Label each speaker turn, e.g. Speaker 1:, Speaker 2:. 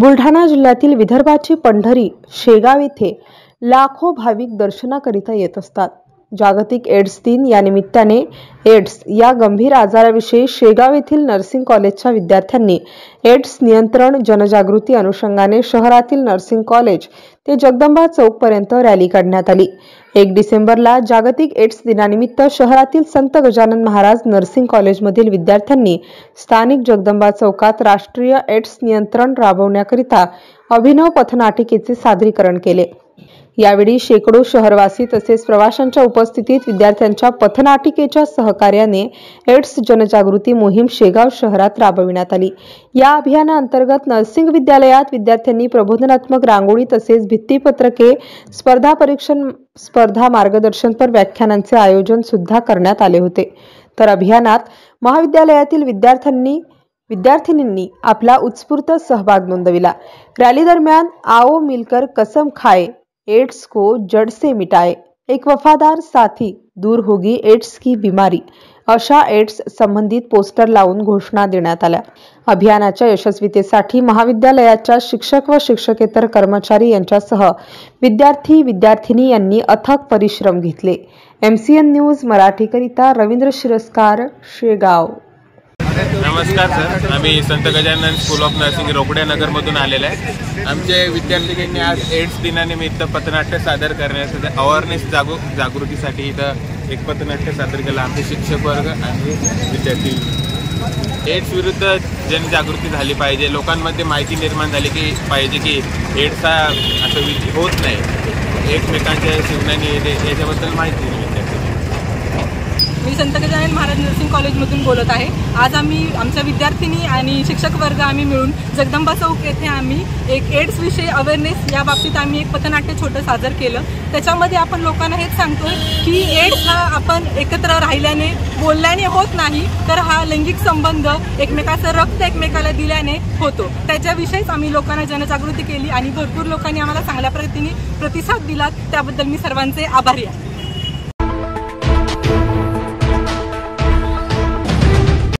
Speaker 1: बुलढाणा जिल्ह्यातील विदर्भाची पंढरी शेगाव येथे लाखो भाविक दर्शनाकरिता येत असतात। जागतिक एड्स दिन या निमित्ताने एड्स या गंभीर आजाराविषयी शेगाव येथील नर्सिंग कॉलेजच्या विद्यार्थ्यांनी एड्स नियंत्रण जनजागृती अनुषंगाने शहरातील नर्सिंग कॉलेज ते जगदंबा चौक पर्यंत रॅली काढण्यात आली। 1 डिसेंबरला जागतिक एड्स दिनानिमित्त शहरातील संत गजानन महाराज नर्सिंग कॉलेजमधील विद्यार्थ्यांनी स्थानिक जगदंबा चौकात राष्ट्रीय एड्स नियंत्रण राबवण्याकरिता अभिनव पथनाटिकेचे सादरीकरण केले। यावेळी शेकडो शहरवासी तसेच प्रवाशांच्या उपस्थितीत विद्यार्थ्यांच्या पथनाटिकेच्या सहकार्याने एड्स जनजागृती मोहीम शेगाव शहरात राबविण्यात आली। या अभियानाअंतर्गत नर्सिंग विद्यालयात विद्यार्थ्यांनी प्रबोधनात्मक रांगोळी तसेच भित्तीपत्रके, स्पर्धा परीक्षण, स्पर्धा मार्गदर्शनपर व्याख्यानांचे आयोजन सुद्धा करण्यात आले होते। तर अभियानात महाविद्यालयातील विद्यार्थिनींनी आपला उत्स्फूर्त सहभाग नोंदविला। रॅली दरम्यान आओ मिलकर कसम खाए, एड्स को जड़ से मिटाए, एक वफादार साथी, दूर होगी एड्स की बीमारी अशा एड्स संबंधित पोस्टर लावून घोषणा देण्यात आल्या। अभियानाच्या यशस्वीतेसाठी महाविद्यालयाच्या शिक्षक व शिक्षकेतर कर्मचारी यांच्यासह विद्यार्थी-विद्यार्थिनी यांनी अथक परिश्रम घेतले। MCN न्यूज मराठीकरिता रवींद्र शिरस्कार, शेगाव।
Speaker 2: नमस्कार सर, आम्ही Sant Gajanan school of nursing Rokadya नगरमधून आलेले आहे। आमचे विद्यार्थिनींनी आज एड्स दिनानिमित्त पथनाट्य सादर करण्यासाठी अवेअरनेस जागृतीसाठी इथं एक पथनाट्य सादर केलं। आमचे शिक्षक वर्ग आणि विद्यार्थी एड्स विरुद्ध जनजागृती झाली पाहिजे, लोकांमध्ये माहिती निर्माण झाली की पाहिजे की एड्स हा असं होत नाही, एकमेकांच्या जीवनाने याच्याबद्दल माहिती दिली।
Speaker 3: मी संत गजानन महाराज नर्सिंग कॉलेजमधून बोलत आहे। आज आम्ही आमच्या विद्यार्थिनी आणि शिक्षक वर्ग आम्ही मिळून जगदंबा चौक येथे आम्ही एक एड्स विषयी अवेअरनेस या बाबतीत आम्ही एक पथनाट्य छोटं सादर केलं। त्याच्यामध्ये आपण लोकांना हेच सांगतोय की एड्स हा आपण एकत्र राहिल्याने, बोलल्याने होत नाही, तर हा लैंगिक संबंध एकमेकाचं रक्त एकमेकाला दिल्याने होतो। त्याच्याविषयीच आम्ही लोकांना जनजागृती केली आणि भरपूर लोकांनी आम्हाला चांगल्या पद्धतीने प्रतिसाद दिला, त्याबद्दल मी सर्वांचे आभारी आहे।